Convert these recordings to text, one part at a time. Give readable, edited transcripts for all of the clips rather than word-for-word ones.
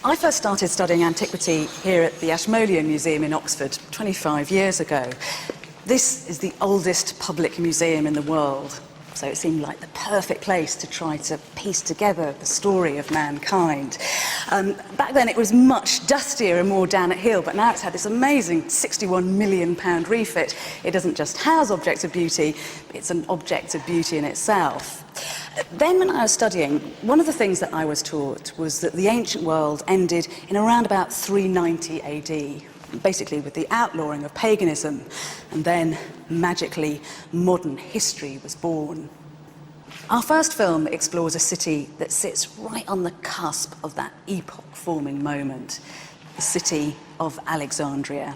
I first started studying antiquity here at the Ashmolean Museum in Oxford 25 years ago. This is the oldest public museum in the world, so it seemed like the perfect place to try to piece together the story of mankind. Back then it was much dustier and more down at heel, but now it's had this amazing £61 million refit. It doesn't just house objects of beauty, it's an object of beauty in itself. Then when I was studying, one of the things that I was taught was that the ancient world ended in around about 390 AD, basically with the outlawing of paganism, and then magically modern history was born. Our first film explores a city that sits right on the cusp of that epoch-forming moment, the city of Alexandria.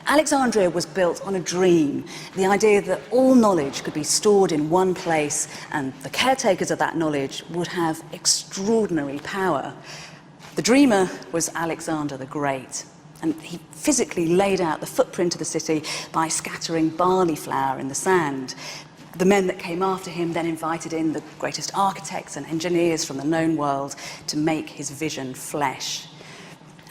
Alexandria was built on a dream, the idea that all knowledge could be stored in one place and the caretakers of that knowledge would have extraordinary power. The dreamer was Alexander the Great, and he physically laid out the footprint of the city by scattering barley flour in the sand. The men that came after him then invited in the greatest architects and engineers from the known world to make his vision flesh.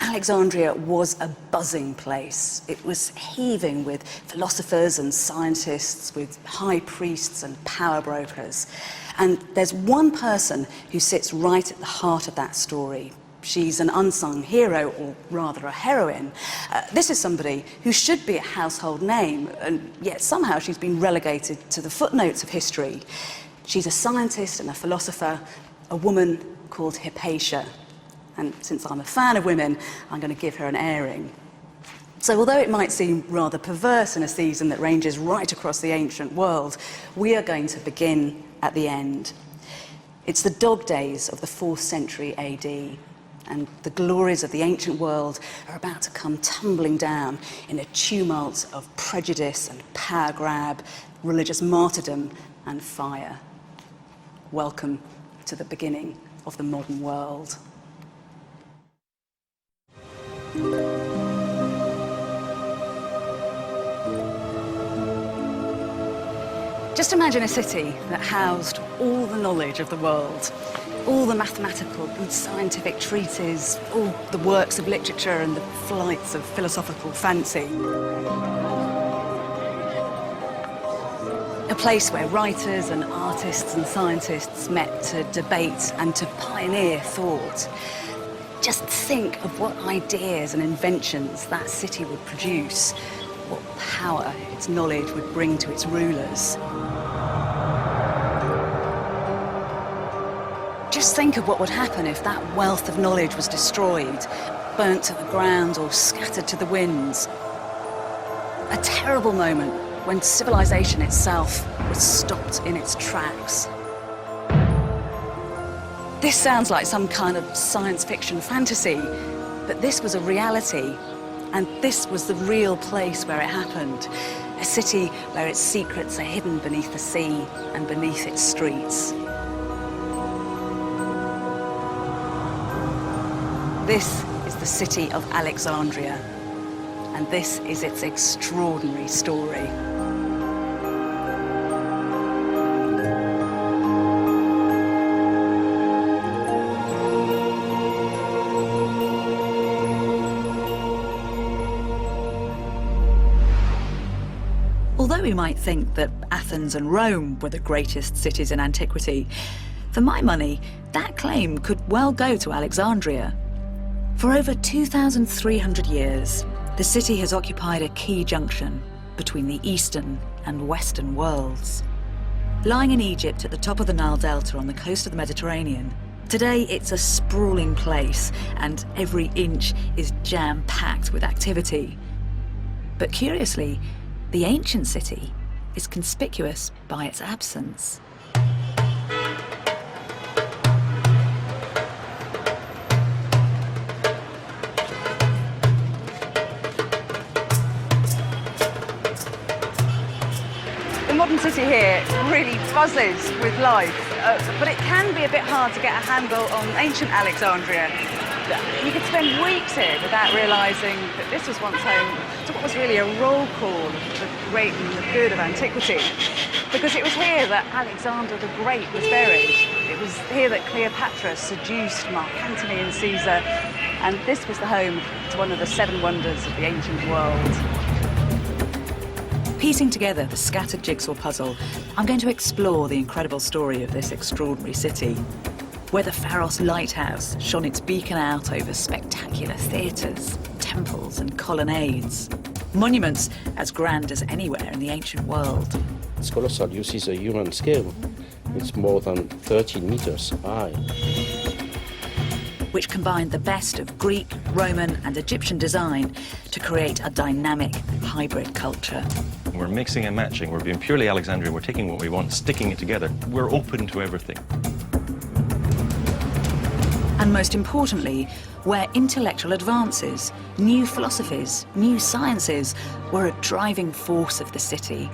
Alexandria was a buzzing place. It was heaving with philosophers and scientists, with high priests and power brokers. And there's one person who sits right at the heart of that story. She's an unsung hero, or rather a heroine. This is somebody who should be a household name, and yet somehow she's been relegated to the footnotes of history. She's a scientist and a philosopher, a woman called Hypatia. And since I'm a fan of women, I'm going to give her an airing. So although it might seem rather perverse in a season that ranges right across the ancient world, we are going to begin at the end. It's the dog days of the 4th century AD, and the glories of the ancient world are about to come tumbling down in a tumult of prejudice and power grab, religious martyrdom and fire. Welcome to the beginning of the modern world. Just imagine a city that housed all the knowledge of the world, all the mathematical and scientific treatises, all the works of literature and the flights of philosophical fancy. A place where writers and artists and scientists met to debate and to pioneer thought. Just think of what ideas and inventions that city would produce, what power its knowledge would bring to its rulers. Just think of what would happen if that wealth of knowledge was destroyed, burnt to the ground or scattered to the winds. A terrible moment when civilization itself was stopped in its tracks. This sounds like some kind of science fiction fantasy, but this was a reality, and this was the real place where it happened. A city where its secrets are hidden beneath the sea and beneath its streets. This is the city of Alexandria, and this is its extraordinary story. Although we might think that Athens and Rome were the greatest cities in antiquity, for my money, that claim could well go to Alexandria. For over 2,300 years, the city has occupied a key junction between the Eastern and Western worlds. Lying in Egypt at the top of the Nile Delta on the coast of the Mediterranean, today it's a sprawling place, and every inch is jam-packed with activity. But curiously, the ancient city is conspicuous by its absence. The modern city here really buzzes with life, but it can be a bit hard to get a handle on ancient Alexandria. You could spend weeks here without realising that this was once home to what was really a roll call of great and the good of antiquity, because it was here that Alexander the Great was buried. It was here that Cleopatra seduced Mark Antony and Caesar, and this was the home to one of the 7 wonders of the ancient world. Piecing together the scattered jigsaw puzzle, I'm going to explore the incredible story of this extraordinary city, where the Pharos lighthouse shone its beacon out over spectacular theatres, temples and colonnades. Monuments as grand as anywhere in the ancient world. It's colossal. You see the human scale. It's more than 13 meters high. Which combined the best of Greek, Roman and Egyptian design to create a dynamic hybrid culture. We're mixing and matching. We're being purely Alexandrian. We're taking what we want, sticking it together. We're open to everything. And most importantly, where intellectual advances, new philosophies, new sciences were a driving force of the city.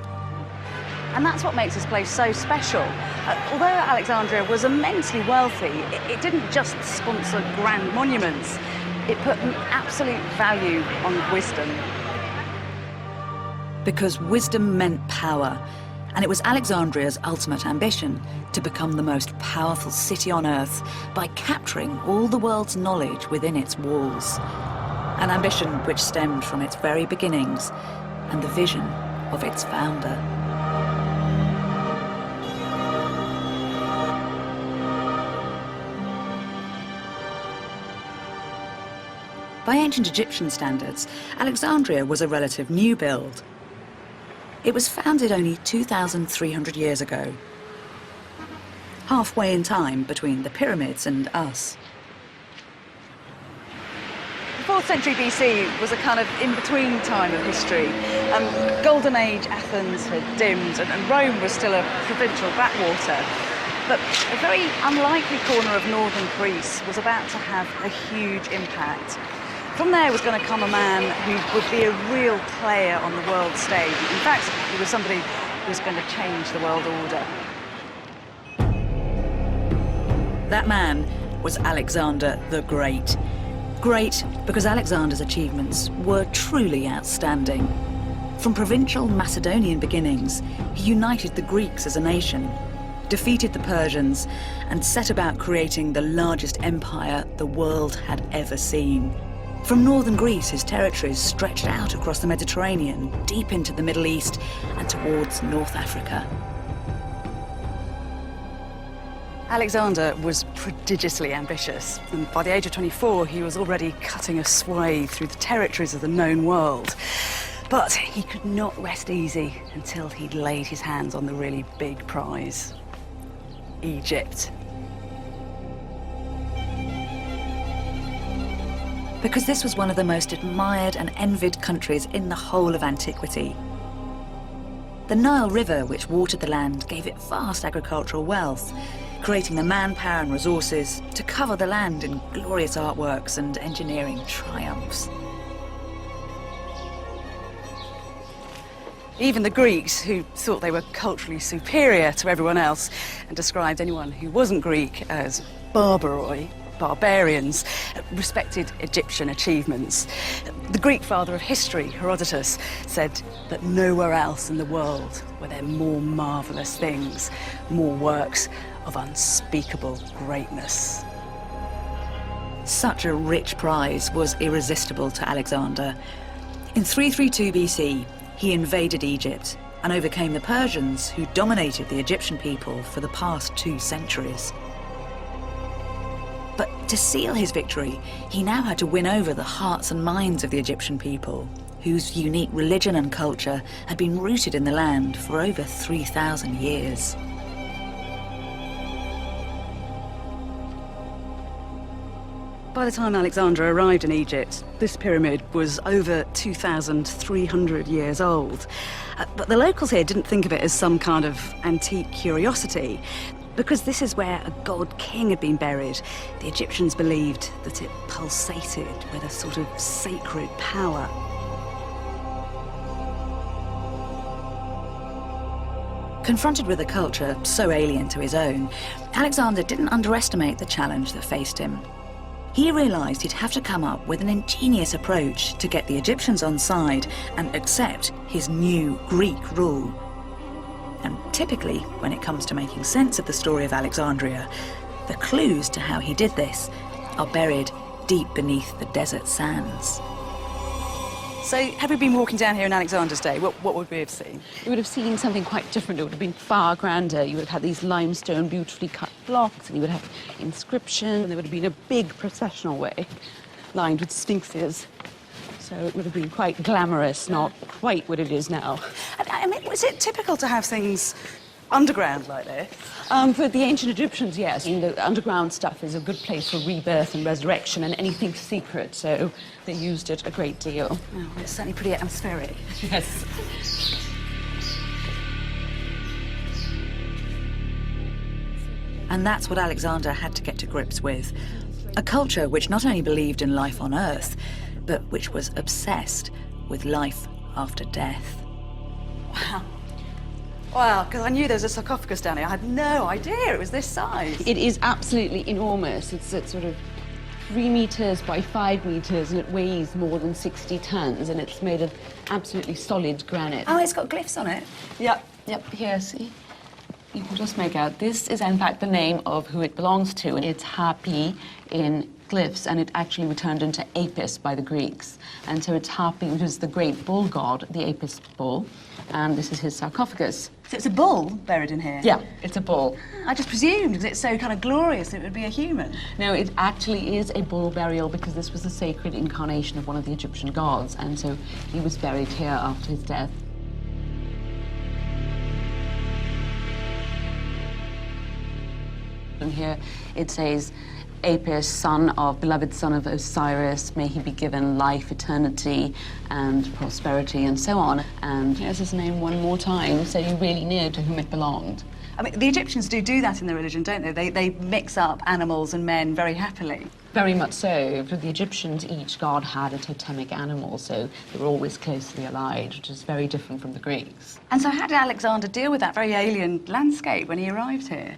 And that's what makes this place so special. Although Alexandria was immensely wealthy, it didn't just sponsor grand monuments. It put an absolute value on wisdom. Because wisdom meant power, and it was Alexandria's ultimate ambition to become the most powerful city on earth by capturing all the world's knowledge within its walls. An ambition which stemmed from its very beginnings and the vision of its founder. By ancient Egyptian standards, Alexandria was a relative new build. It was founded only 2,300 years ago, halfway in time between the pyramids and us. The 4th century BC was a kind of in-between time of history. Golden Age Athens had dimmed and Rome was still a provincial backwater. But a very unlikely corner of northern Greece was about to have a huge impact. From there was going to come a man who would be a real player on the world stage. In fact, he was somebody who was going to change the world order. That man was Alexander the Great. Great because Alexander's achievements were truly outstanding. From provincial Macedonian beginnings, he united the Greeks as a nation, defeated the Persians, and set about creating the largest empire the world had ever seen. From northern Greece, his territories stretched out across the Mediterranean, deep into the Middle East and towards North Africa. Alexander was prodigiously ambitious, and by the age of 24, he was already cutting a swathe through the territories of the known world. But he could not rest easy until he'd laid his hands on the really big prize: Egypt. Because this was one of the most admired and envied countries in the whole of antiquity. The Nile River, which watered the land, gave it vast agricultural wealth, creating the manpower and resources to cover the land in glorious artworks and engineering triumphs. Even the Greeks, who thought they were culturally superior to everyone else and described anyone who wasn't Greek as barbaroi, barbarians, respected Egyptian achievements. The Greek father of history, Herodotus, said that nowhere else in the world were there more marvellous things, more works of unspeakable greatness. Such a rich prize was irresistible to Alexander. In 332 BC, he invaded Egypt and overcame the Persians, who dominated the Egyptian people for the past 2 centuries. But to seal his victory, he now had to win over the hearts and minds of the Egyptian people, whose unique religion and culture had been rooted in the land for over 3,000 years. By the time Alexander arrived in Egypt, this pyramid was over 2,300 years old. But the locals here didn't think of it as some kind of antique curiosity. Because this is where a god king had been buried, the Egyptians believed that it pulsated with a sort of sacred power. Confronted with a culture so alien to his own, Alexander didn't underestimate the challenge that faced him. he realised he'd have to come up with an ingenious approach to get the Egyptians on side and accept his new Greek rule. And typically, when it comes to making sense of the story of Alexandria, the clues to how he did this are buried deep beneath the desert sands. So, have we been walking down here in Alexander's day? What would we have seen? You would have seen something quite different. It would have been far grander. You would have had these limestone, beautifully cut blocks, and you would have inscription, and there would have been a big processional way lined with sphinxes. So it would have been quite glamorous, not quite what it is now. I mean, was it typical to have things underground like this? For the ancient Egyptians, yes. I mean, the underground stuff is a good place for rebirth and resurrection and anything secret, so they used it a great deal. Oh, it's certainly pretty atmospheric. Yes. And that's what Alexander had to get to grips with. A culture which not only believed in life on Earth, but which was obsessed with life after death. Wow. Wow, because I knew there was a sarcophagus down here. I had no idea it was this size. It is absolutely enormous. It's sort of 3 meters by 5 meters, and it weighs more than 60 tons, and it's made of absolutely solid granite. Oh, it's got glyphs on it. Yep, here, see? You can just make out. This is, in fact, the name of who it belongs to. It's Hapi in glyphs, and it actually was turned into Apis by the Greeks. And so it's Hapi, which is the great bull god, the Apis bull, and this is his sarcophagus. So it's a bull buried in here? Yeah, it's a bull. I just presumed, because it's so kind of glorious, it would be a human. No, it actually is a bull burial because this was a sacred incarnation of one of the Egyptian gods, and so he was buried here after his death. And here it says, Apis, beloved son of Osiris, may he be given life, eternity, and prosperity, and so on. And here's his name one more time, so you really knew to whom it belonged. I mean, the Egyptians do that in their religion, don't they? They mix up animals and men very happily. Very much so. For the Egyptians, each god had a totemic animal, so they were always closely allied, which is very different from the Greeks. And so how did Alexander deal with that very alien landscape when he arrived here?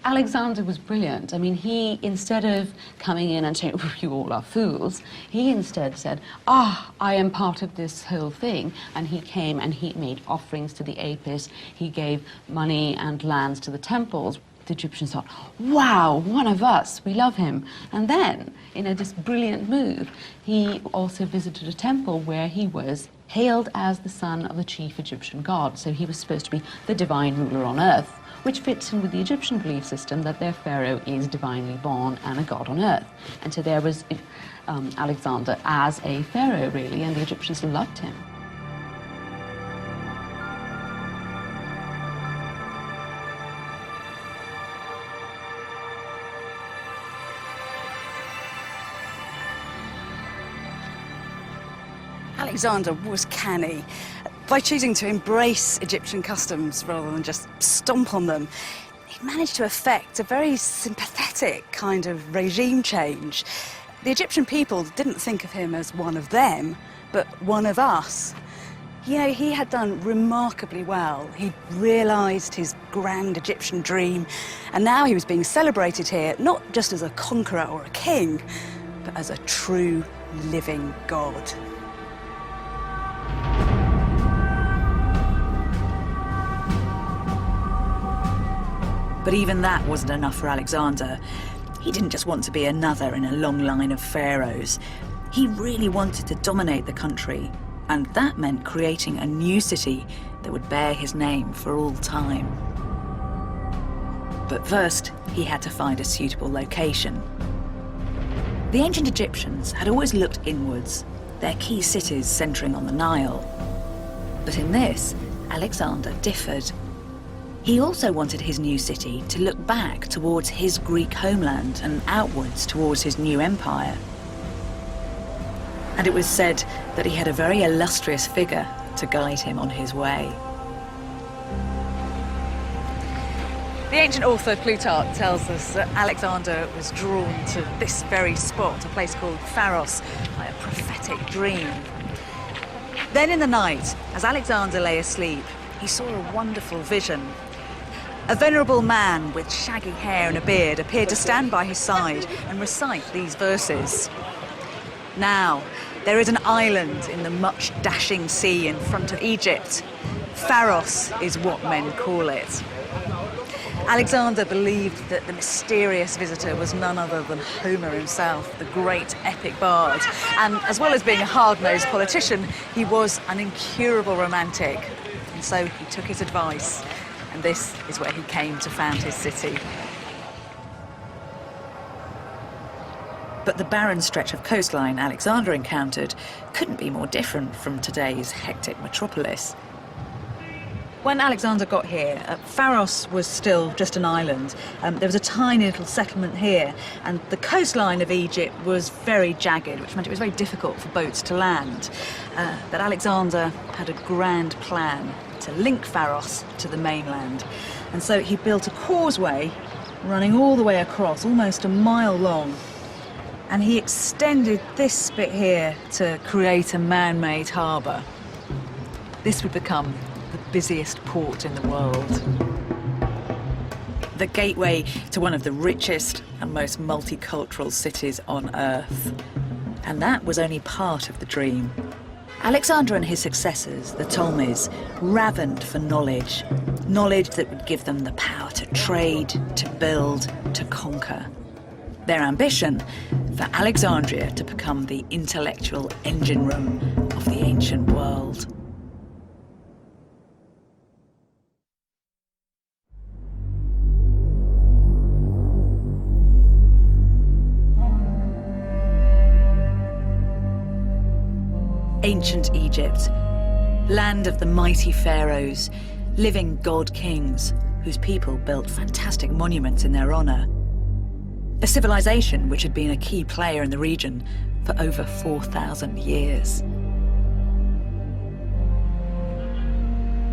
Alexander was brilliant. I mean, he, instead of coming in and saying, you all are fools, he instead said, I am part of this whole thing. And he came and he made offerings to the Apis. He gave money and lands to the temples. The Egyptians thought, wow, one of us, we love him. And then, in a just brilliant move, he also visited a temple where he was hailed as the son of the chief Egyptian god. So he was supposed to be the divine ruler on earth, which fits in with the Egyptian belief system that their pharaoh is divinely born and a god on earth. And so there was Alexander as a pharaoh, really, and the Egyptians loved him. Alexander was canny. By choosing to embrace Egyptian customs rather than just stomp on them, he managed to effect a very sympathetic kind of regime change. The Egyptian people didn't think of him as one of them, but one of us. You know, he had done remarkably well. He'd realised his grand Egyptian dream, and now he was being celebrated here, not just as a conqueror or a king, but as a true living god. But even that wasn't enough for Alexander. He didn't just want to be another in a long line of pharaohs. He really wanted to dominate the country, and that meant creating a new city that would bear his name for all time. But first, he had to find a suitable location. The ancient Egyptians had always looked inwards, their key cities centering on the Nile. But in this, Alexander differed. He also wanted his new city to look back towards his Greek homeland and outwards towards his new empire. And it was said that he had a very illustrious figure to guide him on his way. The ancient author Plutarch tells us that Alexander was drawn to this very spot, a place called Pharos, by a prophetic dream. Then in the night, as Alexander lay asleep, he saw a wonderful vision. A venerable man with shaggy hair and a beard appeared to stand by his side and recite these verses. Now, there is an island in the much dashing sea in front of Egypt. Pharos is what men call it. Alexander believed that the mysterious visitor was none other than Homer himself, the great epic bard. And as well as being a hard-nosed politician, he was an incurable romantic. And so he took his advice, and this is where he came to found his city. But the barren stretch of coastline Alexander encountered couldn't be more different from today's hectic metropolis. When Alexander got here, Pharos was still just an island. There was a tiny little settlement here, and the coastline of Egypt was very jagged, which meant it was very difficult for boats to land. But Alexander had a grand plan to link Pharos to the mainland. And so he built a causeway running all the way across, almost a mile long. And he extended this bit here to create a man-made harbour. This would become the busiest port in the world. The gateway to one of the richest and most multicultural cities on Earth. And that was only part of the dream. Alexander and his successors, the Ptolemies, ravened for knowledge. Knowledge that would give them the power to trade, to build, to conquer. Their ambition for Alexandria to become the intellectual engine room of the ancient world. Ancient Egypt, land of the mighty pharaohs, living god-kings whose people built fantastic monuments in their honor. A civilization which had been a key player in the region for over 4,000 years.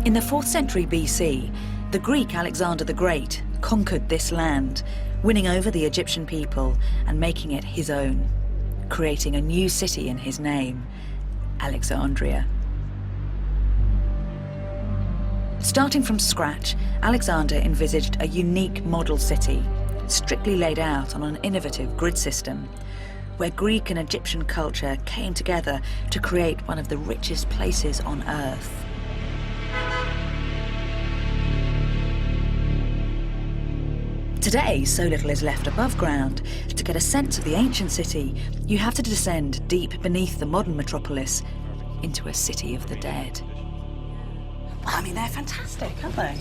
In the 4th century BC, the Greek Alexander the Great conquered this land, winning over the Egyptian people and making it his own, creating a new city in his name, Alexandria. Starting from scratch, Alexander envisaged a unique model city, strictly laid out on an innovative grid system, where Greek and Egyptian culture came together to create one of the richest places on Earth. Today, so little is left above ground. To get a sense of the ancient city, you have to descend deep beneath the modern metropolis into a city of the dead. I mean, they're fantastic, aren't they?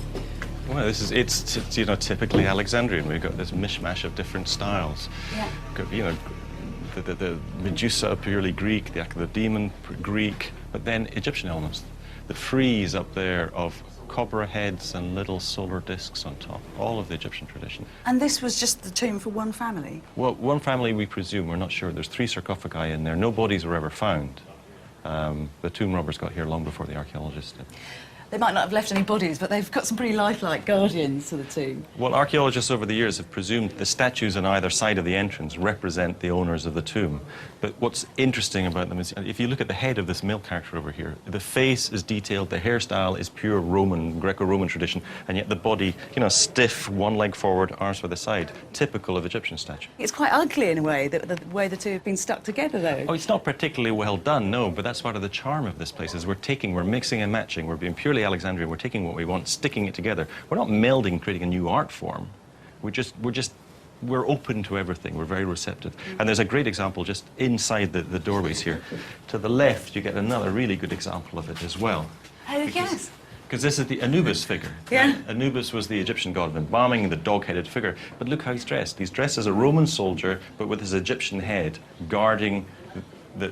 Well, it's typically Alexandrian. We've got this mishmash of different styles. Yeah. Got, the Medusa purely Greek, the demon Greek, but then Egyptian elements. The frieze up there of cobra heads and little solar discs on top, all of the Egyptian tradition. And this was just the tomb for one family? Well, one family we presume, we're not sure. There's 3 sarcophagi in there. No bodies were ever found. The tomb robbers got here long before the archaeologists did. They might not have left any bodies, but they've got some pretty lifelike guardians to the tomb. Well, archaeologists over the years have presumed the statues on either side of the entrance represent the owners of the tomb. But what's interesting about them is, if you look at the head of this male character over here, the face is detailed, the hairstyle is pure Roman, Greco-Roman tradition, and yet the body, stiff, one leg forward, arms by the side, typical of Egyptian statue. It's quite ugly in a way, the way the two have been stuck together, though. Oh, it's not particularly well done, no, but that's part of the charm of this place, is we're mixing and matching, we're being purely Alexandria, we're taking what we want, sticking it together. We're not melding, creating a new art form. We're open to everything. We're very receptive. And there's a great example just inside the doorways here. To the left, you get another really good example of it as well. Oh, yes. Because this is the Anubis figure. Yeah. Anubis was the Egyptian god of embalming, the dog-headed figure. But look how he's dressed. He's dressed as a Roman soldier, but with his Egyptian head, guarding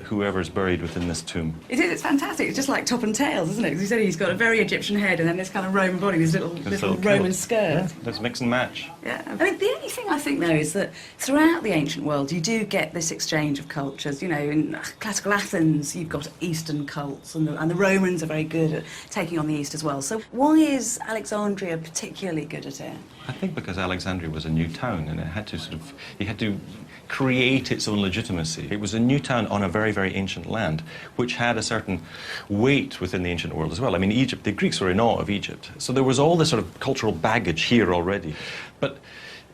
whoever's buried within this tomb. It is, it's fantastic. It's just like top and tails, isn't it? Because you said he's got a very Egyptian head and then this kind of Roman body, this little Roman skirt. Yeah, let's mix and match. Yeah. I mean, the only thing I think, though, is that throughout the ancient world, you do get this exchange of cultures. In classical Athens, you've got Eastern cults, and the Romans are very good at taking on the East as well. So why is Alexandria particularly good at it? I think because Alexandria was a new town, and it had to create its own legitimacy. It was a new town on a a very, very ancient land, which had a certain weight within the ancient world as well. I mean, Egypt, the Greeks were in awe of Egypt. So there was all this sort of cultural baggage here already. But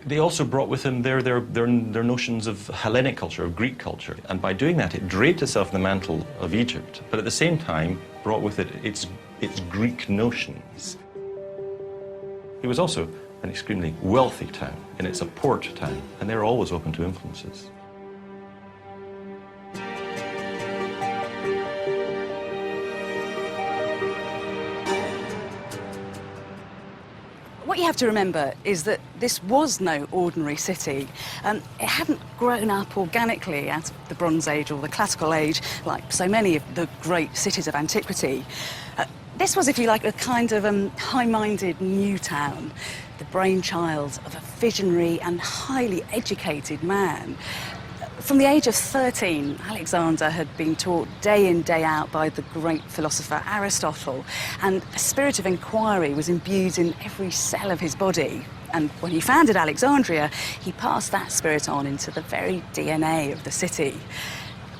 they also brought with them their notions of Hellenic culture, of Greek culture. And by doing that, it draped itself in the mantle of Egypt, but at the same time brought with it its Greek notions. It was also an extremely wealthy town, and it's a port town, and they're always open to influences. What you have to remember is that this was no ordinary city. It hadn't grown up organically out of the Bronze Age or the Classical Age like so many of the great cities of antiquity. This was, if you like, a kind of high-minded new town, the brainchild of a visionary and highly educated man. From the age of 13, Alexander had been taught day in, day out by the great philosopher Aristotle, and a spirit of inquiry was imbued in every cell of his body. And when he founded Alexandria, he passed that spirit on into the very DNA of the city.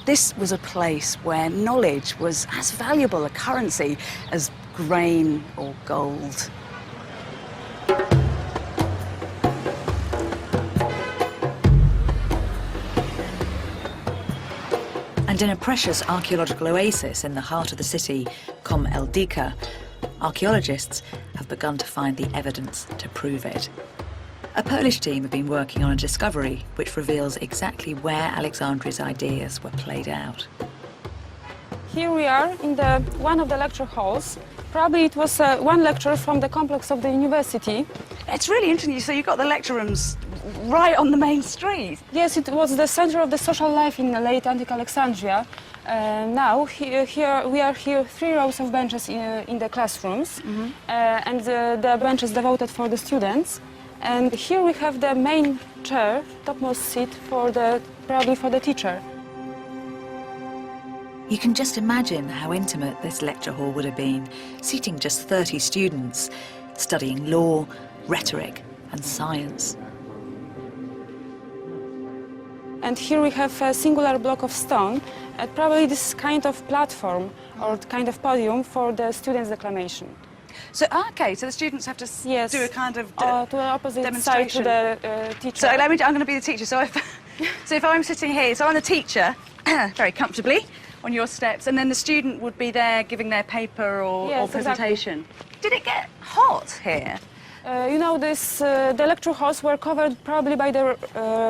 This was a place where knowledge was as valuable a currency as grain or gold. And in a precious archaeological oasis in the heart of the city, Com El Dika, archaeologists have begun to find the evidence to prove it. A Polish team have been working on a discovery which reveals exactly where Alexandria's ideas were played out. Here we are in one of the lecture halls. Probably it was one lecture from the complex of the university. It's really interesting. So you've got the lecture rooms right on the main street. Yes, it was the center of the social life in the late antique Alexandria. Now, we are here 3 rows of benches in the classrooms, and the benches devoted for the students. And here we have the main chair, topmost seat probably for the teacher. You can just imagine how intimate this lecture hall would have been, seating just 30 students, studying law, rhetoric and science. And here we have a singular block of stone, and probably this kind of platform or kind of podium for the students' declamation. So, okay, so the students have to do a kind of to the opposite side to the teacher. So I'm going to be the teacher. So if I'm sitting here, so I'm the teacher, very comfortably, on your steps, and then the student would be there giving their paper or presentation. Exactly. Did it get hot here? You know, the lecture halls were covered probably by the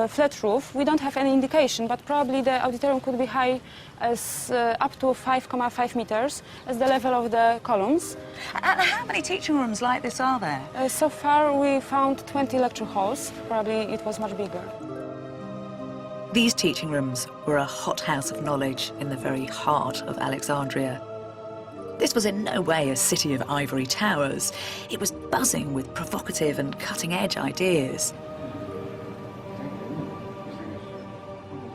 flat roof. We don't have any indication, but probably the auditorium could be high as up to 5.5 meters as the level of the columns. And how many teaching rooms like this are there? So far we found 20 lecture halls. Probably it was much bigger. These teaching rooms were a hothouse of knowledge in the very heart of Alexandria. This was in no way a city of ivory towers. It was buzzing with provocative and cutting-edge ideas.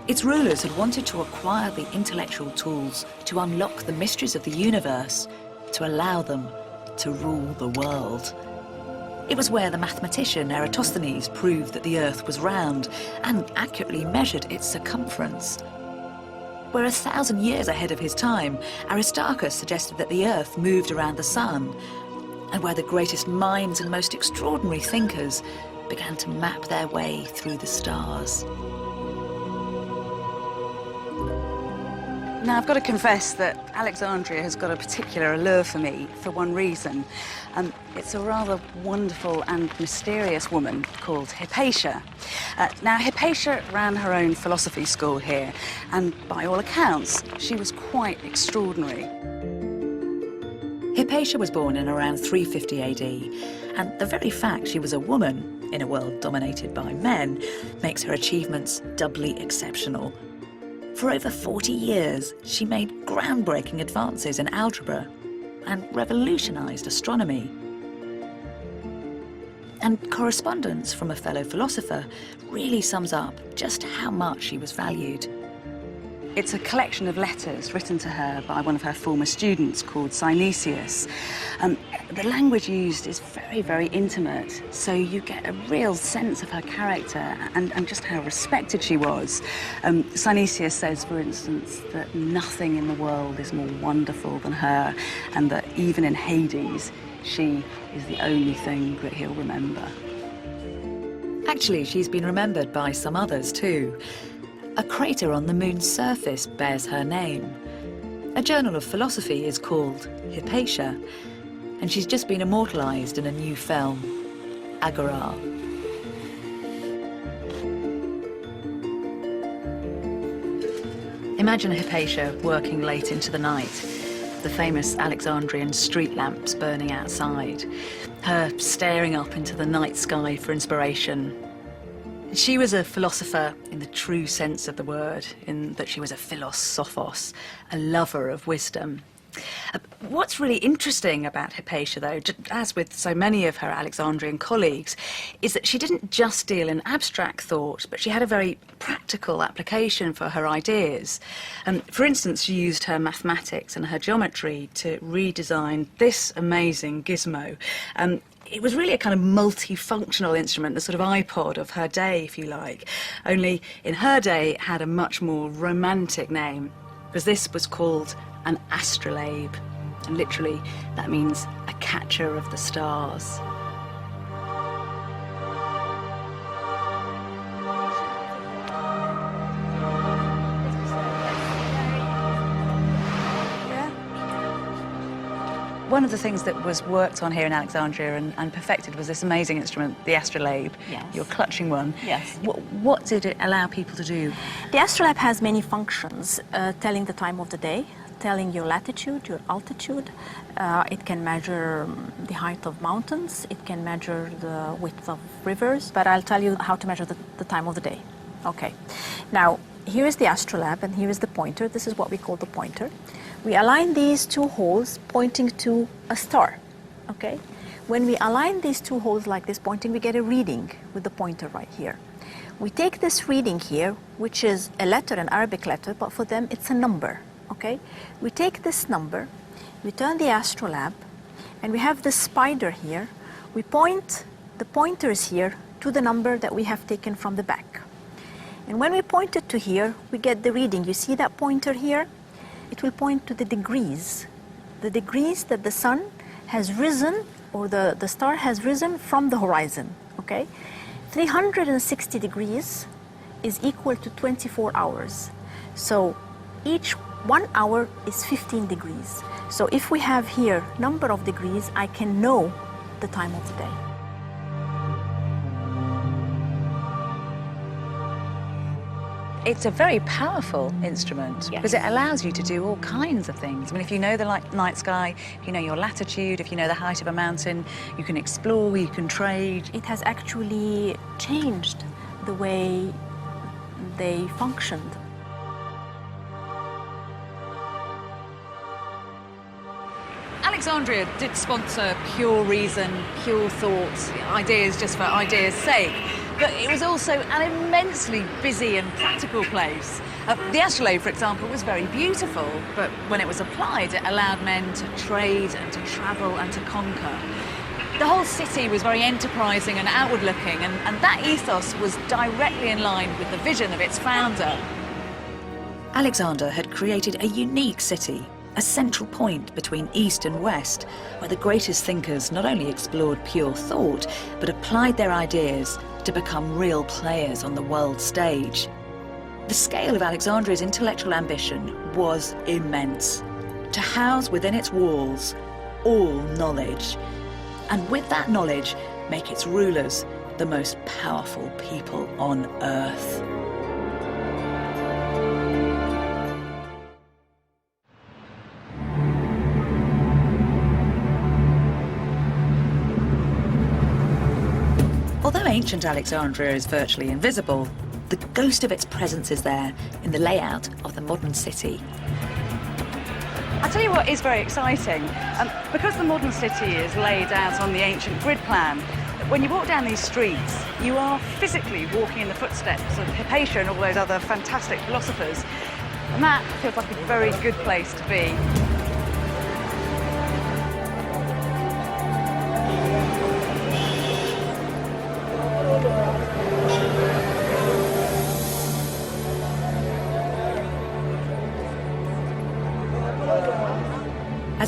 Its rulers had wanted to acquire the intellectual tools to unlock the mysteries of the universe, to allow them to rule the world. It was where the mathematician Eratosthenes proved that the Earth was round and accurately measured its circumference. Where 1,000 years ahead of his time, Aristarchus suggested that the Earth moved around the sun, and where the greatest minds and most extraordinary thinkers began to map their way through the stars. Now, I've got to confess that Alexandria has got a particular allure for me for one reason. It's a rather wonderful and mysterious woman called Hypatia. Now, Hypatia ran her own philosophy school here, and by all accounts, she was quite extraordinary. Hypatia was born in around 350 AD, and the very fact she was a woman in a world dominated by men makes her achievements doubly exceptional. For over 40 years, she made groundbreaking advances in algebra and revolutionized astronomy. And correspondence from a fellow philosopher really sums up just how much she was valued. It's a collection of letters written to her by one of her former students called Synesius. the language used is very, very intimate, so you get a real sense of her character and just how respected she was. Synesius says, for instance, that nothing in the world is more wonderful than her, and that even in Hades, she is the only thing that he'll remember. Actually, she's been remembered by some others too. A crater on the moon's surface bears her name. A journal of philosophy is called Hypatia, and she's just been immortalised in a new film, Agora. Imagine Hypatia working late into the night, the famous Alexandrian street lamps burning outside, her staring up into the night sky for inspiration. She was a philosopher in the true sense of the word, in that she was a philos-sophos, a lover of wisdom. What's really interesting about Hypatia, though, as with so many of her Alexandrian colleagues, is that she didn't just deal in abstract thought, but she had a very practical application for her ideas. For instance, she used her mathematics and her geometry to redesign this amazing gizmo. It was really a kind of multifunctional instrument, the sort of iPod of her day, if you like. Only in her day, it had a much more romantic name, because this was called an astrolabe. And literally, that means a catcher of the stars. One of the things that was worked on here in Alexandria and perfected was this amazing instrument, the astrolabe. Yes. You're clutching one. Yes. What did it allow people to do? The astrolabe has many functions, telling the time of the day, telling your latitude, your altitude. It can measure the height of mountains. It can measure the width of rivers. But I'll tell you how to measure the time of the day. Okay. Now, here is the astrolabe and here is the pointer. This is what we call the pointer. We align these two holes pointing to a star, okay? When we align these two holes like this pointing, we get a reading with the pointer right here. We take this reading here, which is a letter, an Arabic letter, but for them it's a number, okay? We take this number, we turn the astrolabe, and we have this spider here. We point the pointers here to the number that we have taken from the back. And when we point it to here, we get the reading. You see that pointer here? It will point to the degrees that the sun has risen, or the star has risen from the horizon, okay? 360 degrees is equal to 24 hours. So each 1 hour is 15 degrees. So if we have here number of degrees, I can know the time of the day. It's a very powerful instrument because it allows you to do all kinds of things. I mean, if you know the night sky, if you know your latitude, if you know the height of a mountain, you can explore, you can trade. It has actually changed the way they functioned. Alexandria did sponsor pure reason, pure thought, ideas just for ideas' sake. But it was also an immensely busy and practical place. The astrolabe, for example, was very beautiful, but when it was applied, it allowed men to trade and to travel and to conquer. The whole city was very enterprising and outward-looking, and that ethos was directly in line with the vision of its founder. Alexander had created a unique city, a central point between East and West, where the greatest thinkers not only explored pure thought, but applied their ideas to become real players on the world stage. The scale of Alexandria's intellectual ambition was immense. To house within its walls all knowledge, and with that knowledge, make its rulers the most powerful people on earth. Although ancient Alexandria is virtually invisible, the ghost of its presence is there in the layout of the modern city. I'll tell you what is very exciting. Because the modern city is laid out on the ancient grid plan, when you walk down these streets, you are physically walking in the footsteps of Hypatia and all those other fantastic philosophers. And that feels like a very good place to be.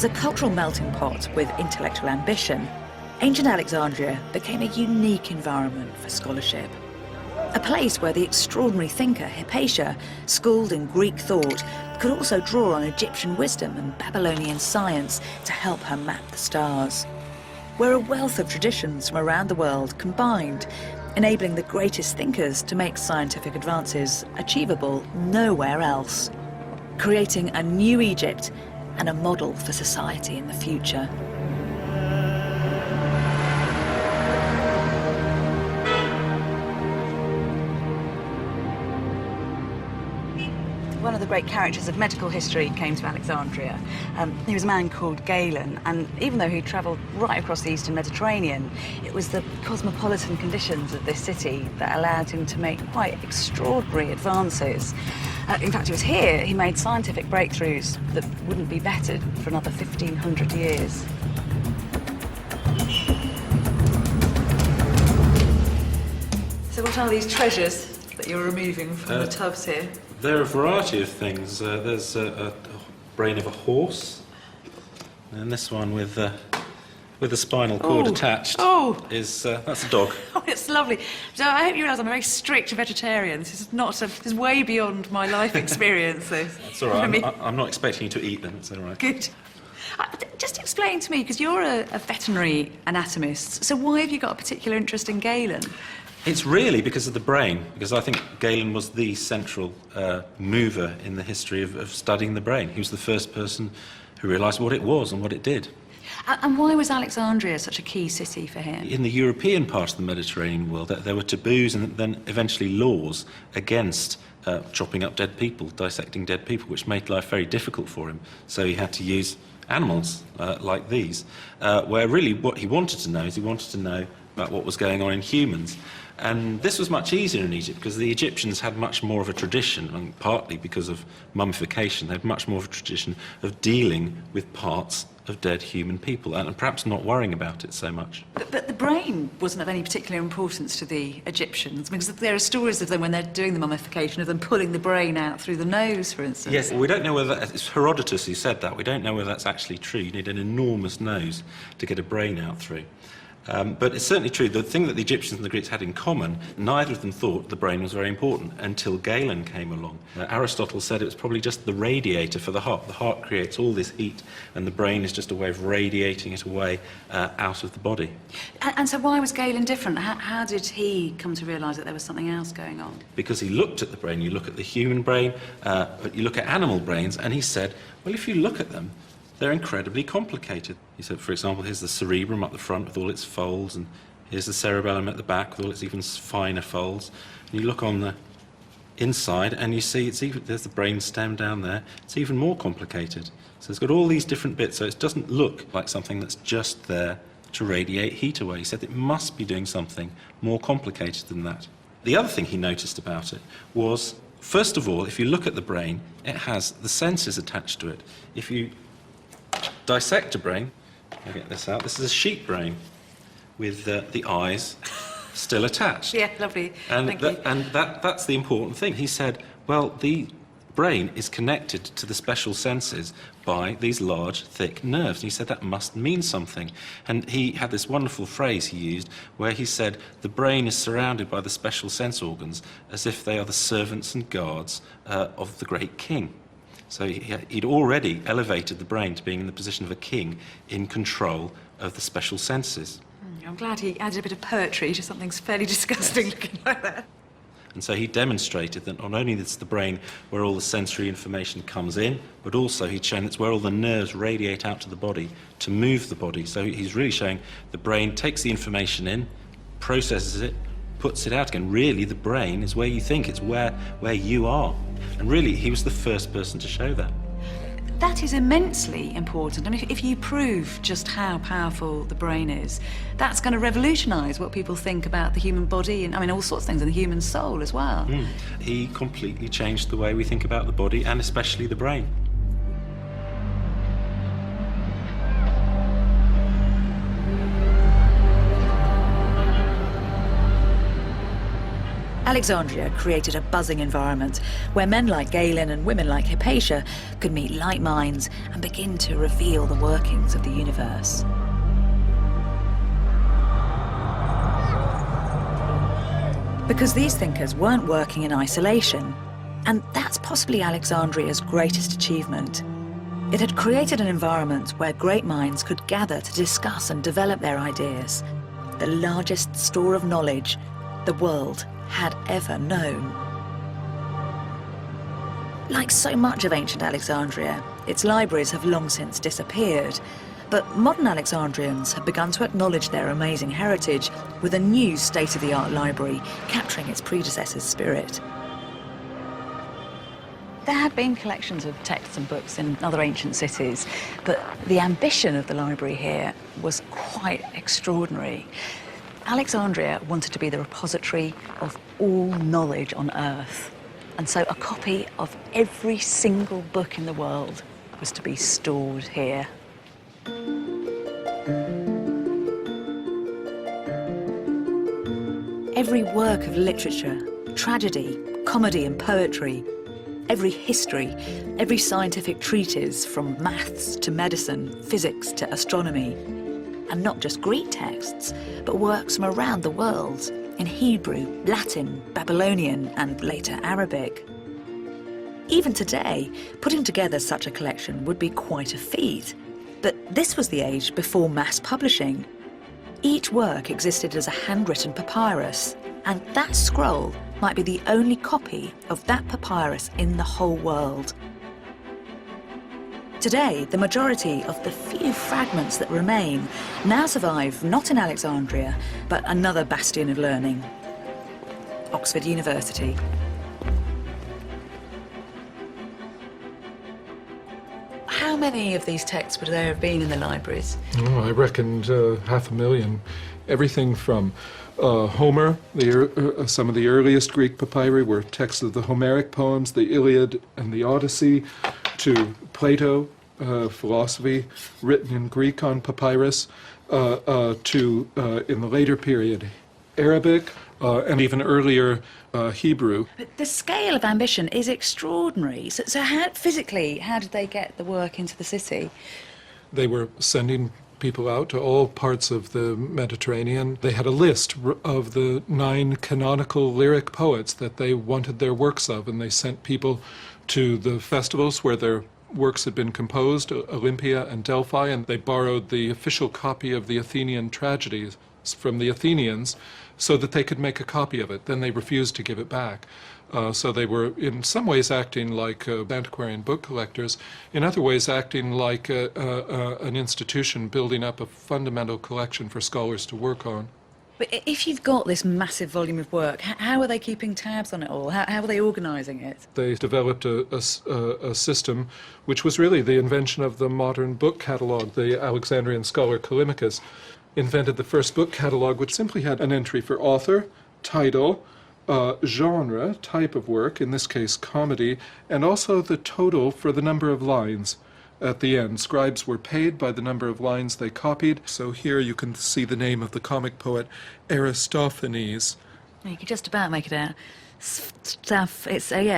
As a cultural melting pot with intellectual ambition, ancient Alexandria became a unique environment for scholarship. A place where the extraordinary thinker Hypatia, schooled in Greek thought, could also draw on Egyptian wisdom and Babylonian science to help her map the stars. Where a wealth of traditions from around the world combined, enabling the greatest thinkers to make scientific advances achievable nowhere else, creating a new Egypt and a model for society in the future. One of the great characters of medical history came to Alexandria. He was a man called Galen, and even though he travelled right across the eastern Mediterranean, it was the cosmopolitan conditions of this city that allowed him to make quite extraordinary advances. In fact, it was here he made scientific breakthroughs that wouldn't be bettered for another 1,500 years. So what are these treasures that you're removing from the tubs here? There are a variety of things. There's a brain of a horse, and this one with a spinal cord attached. Is that's a dog. Oh, it's lovely. So I hope you realise I'm a very strict vegetarian. This is way beyond my life experience. That's all right. I'm not expecting you to eat them. It's all right. Good. Just explain to me, because you're a veterinary anatomist, so why have you got a particular interest in Galen? It's really because of the brain, because I think Galen was the central mover in the history of studying the brain. He was the first person who realised what it was and what it did. And why was Alexandria such a key city for him? In the European part of the Mediterranean world, there were taboos and then eventually laws against chopping up dead people, dissecting dead people, which made life very difficult for him. So he had to use animals like these, where really what he wanted to know is he wanted to know about what was going on in humans. And this was much easier in Egypt because the Egyptians had much more of a tradition, and partly because of mummification, they had much more of a tradition of dealing with parts of dead human people and perhaps not worrying about it so much. But the brain wasn't of any particular importance to the Egyptians, because there are stories of them when they're doing the mummification, of them pulling the brain out through the nose, for instance. Yes, we don't know whether it's Herodotus who said that. We don't know whether that's actually true. You need an enormous nose to get a brain out through. But it's certainly true. The thing that the Egyptians and the Greeks had in common, neither of them thought the brain was very important until Galen came along. Aristotle said it was probably just the radiator for the heart. The heart creates all this heat, and the brain is just a way of radiating it away out of the body. And so why was Galen different? How did he come to realise that there was something else going on? Because he looked at the brain. You look at the human brain, but you look at animal brains, and he said, well, if you look at them, they're incredibly complicated. He said, for example, here's the cerebrum up the front with all its folds, and here's the cerebellum at the back with all its even finer folds. And you look on the inside and you see there's the brain stem down there. It's even more complicated. So it's got all these different bits, so it doesn't look like something that's just there to radiate heat away. He said it must be doing something more complicated than that. The other thing he noticed about it was, first of all, if you look at the brain, it has the senses attached to it. If you dissect a brain, I'll get this out, this is a sheep brain with the eyes still attached. Yeah, lovely. And Thank you. And that's the important thing. He said, well, the brain is connected to the special senses by these large, thick nerves. And he said that must mean something. And he had this wonderful phrase he used where he said, the brain is surrounded by the special sense organs as if they are the servants and guards of the great king. So he'd already elevated the brain to being in the position of a king in control of the special senses. I'm glad he added a bit of poetry to something fairly disgusting looking like that. And so he demonstrated that not only is the brain where all the sensory information comes in, but also he'd shown it's where all the nerves radiate out to the body to move the body. So he's really showing the brain takes the information in, processes it, puts it out again. Really, the brain is where you think, it's where you are. And really, he was the first person to show that. That is immensely important. I mean, if you prove just how powerful the brain is, that's going to revolutionise what people think about the human body and, I mean, all sorts of things, and the human soul as well. He completely changed the way we think about the body, and especially the brain. Alexandria created a buzzing environment where men like Galen and women like Hypatia could meet like minds and begin to reveal the workings of the universe. Because these thinkers weren't working in isolation, and that's possibly Alexandria's greatest achievement. It had created an environment where great minds could gather to discuss and develop their ideas, the largest store of knowledge the world had ever known. Like so much of ancient Alexandria, its libraries have long since disappeared, but modern Alexandrians have begun to acknowledge their amazing heritage with a new state-of-the-art library capturing its predecessor's spirit. There had been collections of texts and books in other ancient cities, but the ambition of the library here was quite extraordinary. Alexandria wanted to be the repository of all knowledge on Earth, and so a copy of every single book in the world was to be stored here. Every work of literature, tragedy, comedy and poetry, every history, every scientific treatise from maths to medicine, physics to astronomy, and not just Greek texts, but works from around the world in Hebrew, Latin, Babylonian, and later Arabic. Even today, putting together such a collection would be quite a feat, but this was the age before mass publishing. Each work existed as a handwritten papyrus, and that scroll might be the only copy of that papyrus in the whole world. Today, the majority of the few fragments that remain now survive not in Alexandria, but another bastion of learning, Oxford University. How many of these texts would there have been in the libraries? Oh, I reckoned 500,000. Everything from Homer, some of the earliest Greek papyri were texts of the Homeric poems, the Iliad and the Odyssey, to Plato, philosophy written in Greek on papyrus, to, in the later period, Arabic, and even earlier Hebrew. But the scale of ambition is extraordinary. So how, physically, how did they get the work into the city? They were sending people out to all parts of the Mediterranean. They had a list of the 9 canonical lyric poets that they wanted their works of, and they sent people to the festivals where their works had been composed, Olympia and Delphi, and they borrowed the official copy of the Athenian tragedies from the Athenians so that they could make a copy of it. Then they refused to give it back. So they were in some ways acting like antiquarian book collectors, in other ways acting like an institution building up a fundamental collection for scholars to work on. But if you've got this massive volume of work, how are they keeping tabs on it all? How are they organising it? They developed a system which was really the invention of the modern book catalogue. The Alexandrian scholar Callimachus invented the first book catalogue, which simply had an entry for author, title, genre, type of work, in this case comedy, and also the total for the number of lines at the end. Scribes were paid by the number of lines they copied. So here you can see the name of the comic poet Aristophanes. You could just about make it out.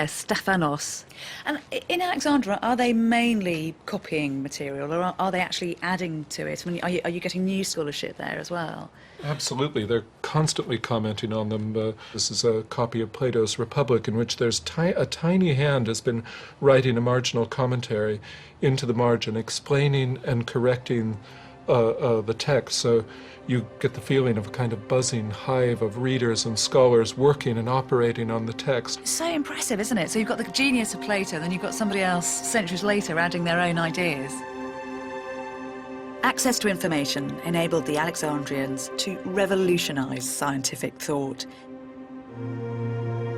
Stephanos. And in Alexandria, are they mainly copying material, or are they actually adding to it? I mean, are you getting new scholarship there as well? Absolutely. They're constantly commenting on them. This is a copy of Plato's Republic, in which there's a tiny hand has been writing a marginal commentary into the margin, explaining and correcting the text. So you get the feeling of a kind of buzzing hive of readers and scholars working and operating on the text. It's so impressive, isn't it? So you've got the genius of Plato, then you've got somebody else centuries later adding their own ideas. Access to information enabled the Alexandrians to revolutionise scientific thought.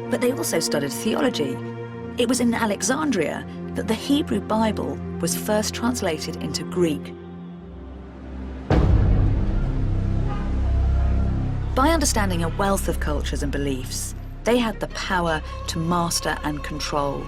But they also studied theology. It was in Alexandria that the Hebrew Bible was first translated into Greek. By understanding a wealth of cultures and beliefs, they had the power to master and control.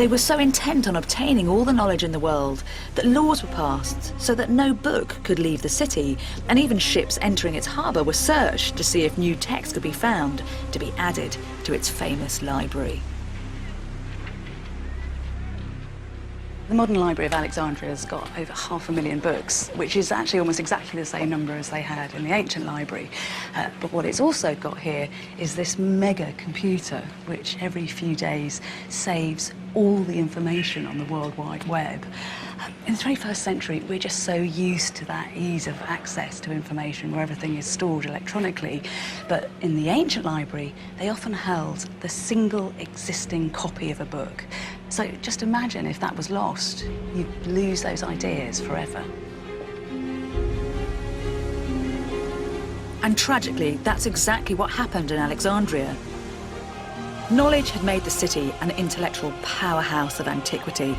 They were so intent on obtaining all the knowledge in the world that laws were passed so that no book could leave the city, and even ships entering its harbour were searched to see if new text could be found to be added to its famous library. The modern Library of Alexandria has got over 500,000 books, which is actually almost exactly the same number as they had in the ancient library. But what it's also got here is this mega computer, which every few days saves all the information on the World Wide Web. In the 21st century, we're just so used to that ease of access to information where everything is stored electronically. But in the ancient library, they often held the single existing copy of a book. So just imagine if that was lost, you'd lose those ideas forever. And tragically, that's exactly what happened in Alexandria. Knowledge had made the city an intellectual powerhouse of antiquity.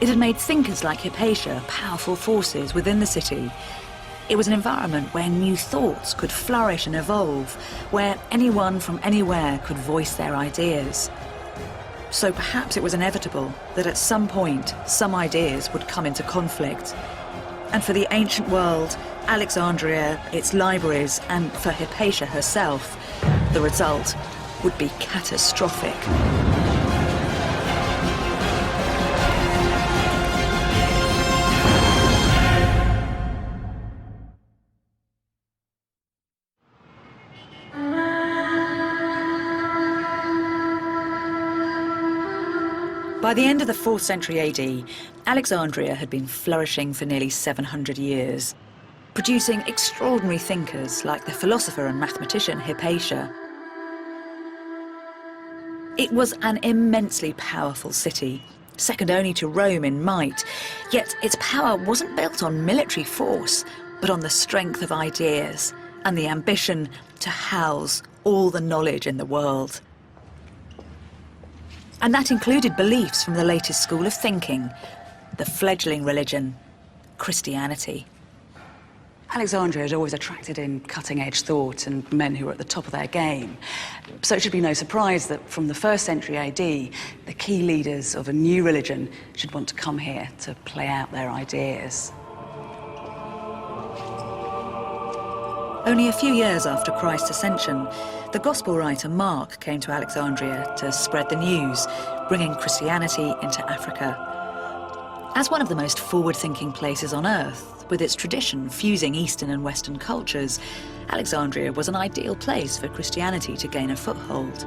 It had made thinkers like Hypatia powerful forces within the city. It was an environment where new thoughts could flourish and evolve, where anyone from anywhere could voice their ideas. So perhaps it was inevitable that at some point, some ideas would come into conflict. And for the ancient world, Alexandria, its libraries, and for Hypatia herself, the result would be catastrophic. By the end of the 4th century AD, Alexandria had been flourishing for nearly 700 years, producing extraordinary thinkers like the philosopher and mathematician Hypatia. It was an immensely powerful city, second only to Rome in might, yet its power wasn't built on military force, but on the strength of ideas and the ambition to house all the knowledge in the world. And that included beliefs from the latest school of thinking, the fledgling religion, Christianity. Alexandria had always attracted in cutting-edge thought and men who were at the top of their game. So it should be no surprise that from the 1st century AD, the key leaders of a new religion should want to come here to play out their ideas. Only a few years after Christ's ascension, the gospel writer Mark came to Alexandria to spread the news, bringing Christianity into Africa. As one of the most forward-thinking places on earth, with its tradition fusing Eastern and Western cultures, Alexandria was an ideal place for Christianity to gain a foothold.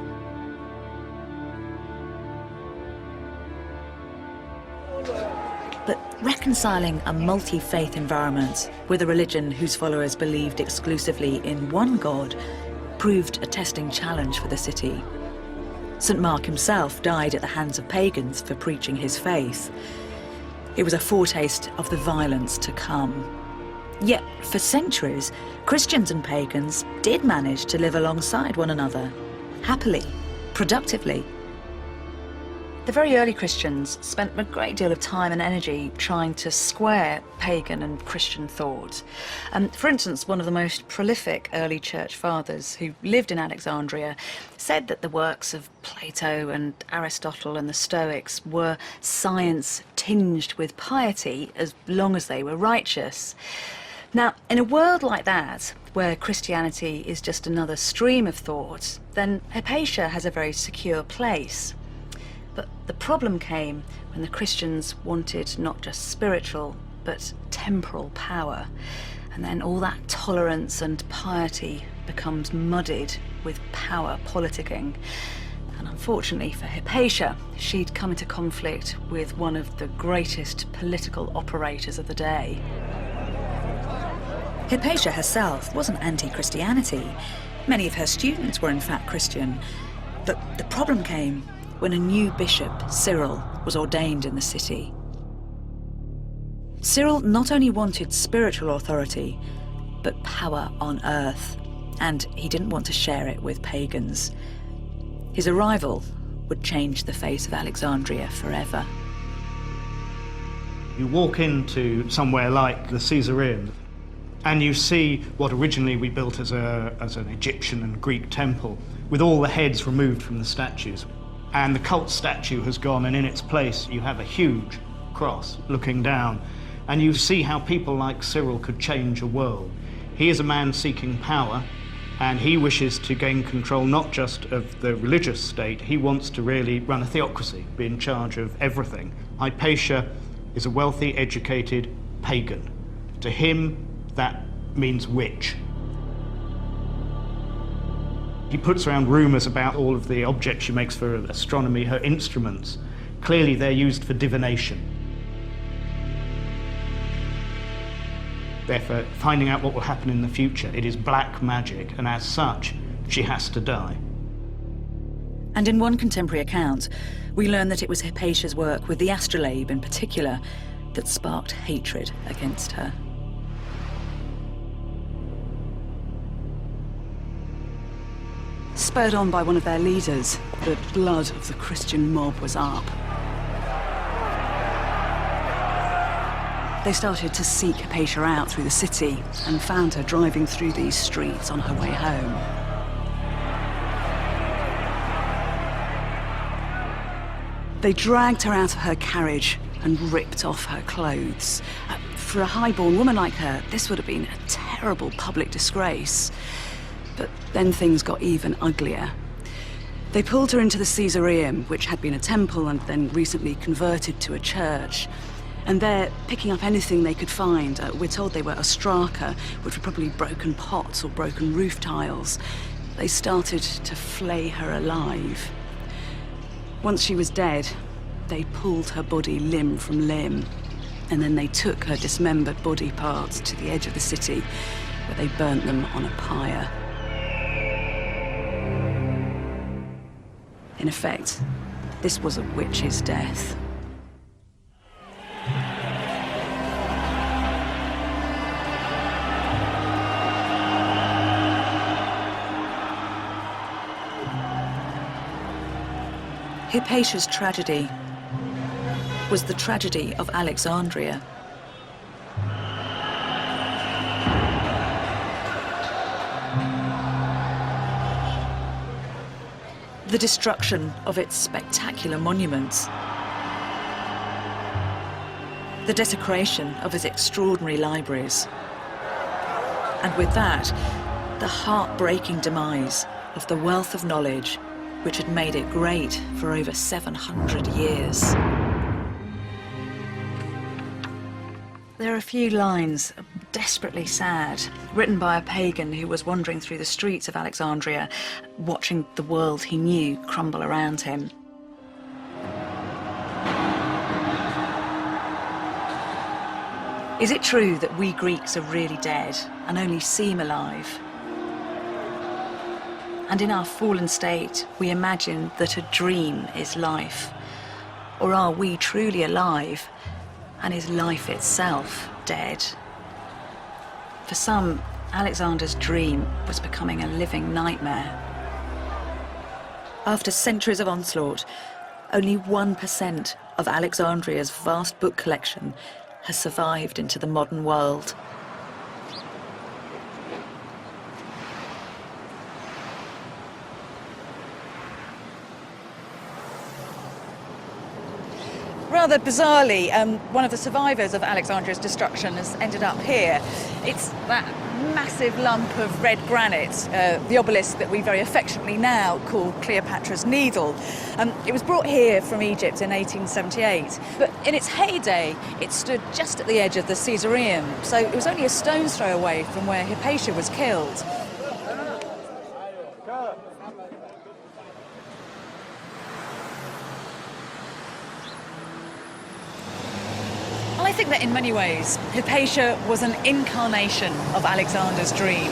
But reconciling a multi-faith environment with a religion whose followers believed exclusively in one God proved a testing challenge for the city. St. Mark himself died at the hands of pagans for preaching his faith. It was a foretaste of the violence to come. Yet, for centuries, Christians and pagans did manage to live alongside one another, happily, productively. The very early Christians spent a great deal of time and energy trying to square pagan and Christian thought. For instance, one of the most prolific early church fathers who lived in Alexandria said that the works of Plato and Aristotle and the Stoics were science tinged with piety as long as they were righteous. Now, in a world like that, where Christianity is just another stream of thought, then Hypatia has a very secure place. But the problem came when the Christians wanted not just spiritual, but temporal power. And then all that tolerance and piety becomes muddied with power politicking. And unfortunately for Hypatia, she'd come into conflict with one of the greatest political operators of the day. Hypatia herself wasn't anti-Christianity. Many of her students were in fact Christian. But the problem came when a new bishop, Cyril, was ordained in the city. Cyril not only wanted spiritual authority, but power on earth, and he didn't want to share it with pagans. His arrival would change the face of Alexandria forever. You walk into somewhere like the Caesareum, and you see what originally we built as an Egyptian and Greek temple, with all the heads removed from the statues. and the cult statue has gone, and in its place you have a huge cross looking down. And you see how people like Cyril could change a world. He is a man seeking power, and he wishes to gain control not just of the religious state, he wants to really run a theocracy, be in charge of everything. Hypatia is a wealthy, educated pagan. To him, that means witch. He puts around rumours about all of the objects she makes for astronomy, her instruments. Clearly they're used for divination. Therefore, finding out what will happen in the future. It is black magic, and as such, she has to die. And in one contemporary account, we learn that it was Hypatia's work with the astrolabe in particular that sparked hatred against her. Spurred on by one of their leaders, the blood of the Christian mob was up. They started to seek Hypatia out through the city and found her driving through these streets on her way home. They dragged her out of her carriage and ripped off her clothes. For a highborn woman like her, this would have been a terrible public disgrace. But then things got even uglier. They pulled her into the Caesareum, which had been a temple and then recently converted to a church. And there, picking up anything they could find, we're told they were ostraca, which were probably broken pots or broken roof tiles. They started to flay her alive. Once she was dead, they pulled her body limb from limb, and then they took her dismembered body parts to the edge of the city, where they burnt them on a pyre. In effect, this was a witch's death. Hypatia's tragedy was the tragedy of Alexandria. The destruction of its spectacular monuments, the desecration of its extraordinary libraries, and with that, the heartbreaking demise of the wealth of knowledge which had made it great for over 700 years. There are a few lines, desperately sad, written by a pagan who was wandering through the streets of Alexandria, watching the world he knew crumble around him. Is it true that we Greeks are really dead and only seem alive? And in our fallen state, we imagine that a dream is life. Or are we truly alive, and is life itself dead? For some, Alexander's dream was becoming a living nightmare. After centuries of onslaught, only 1% of Alexandria's vast book collection has survived into the modern world. Rather bizarrely, one of the survivors of Alexandria's destruction has ended up here. It's that massive lump of red granite, the obelisk that we very affectionately now call Cleopatra's Needle. It was brought here from Egypt in 1878, but in its heyday, it stood just at the edge of the Caesareum, so it was only a stone's throw away from where Hypatia was killed. I think that in many ways, Hypatia was an incarnation of Alexander's dream.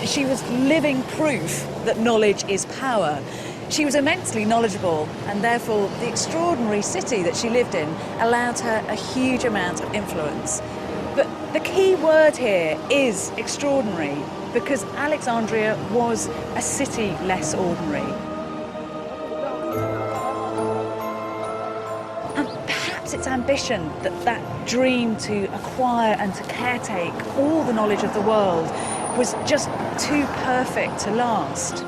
She was living proof that knowledge is power. She was immensely knowledgeable, and therefore the extraordinary city that she lived in allowed her a huge amount of influence. But the key word here is extraordinary, because Alexandria was a city less ordinary. Its ambition, that dream to acquire and to caretake all the knowledge of the world, was just too perfect to last.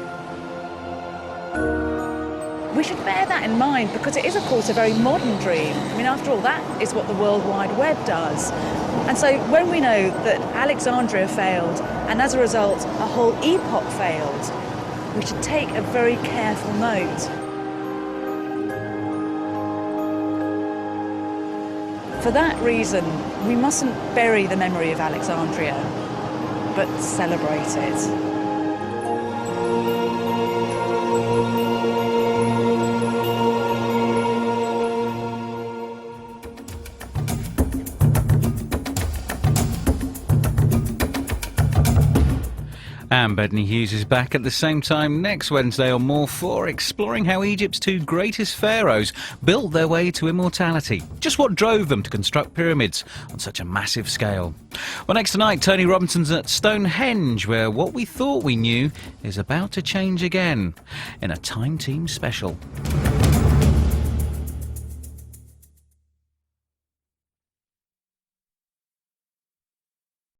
We should bear that in mind because it is, of course, a very modern dream. I mean, after all, that is what the World Wide Web does. And so when we know that Alexandria failed, and as a result, a whole epoch failed, we should take a very careful note. For that reason, we mustn't bury the memory of Alexandria, but celebrate it. And Bedney Hughes is back at the same time next Wednesday on More 4, exploring how Egypt's two greatest pharaohs built their way to immortality. Just what drove them to construct pyramids on such a massive scale. Well, next tonight, Tony Robinson's at Stonehenge, where what we thought we knew is about to change again in a Time Team special.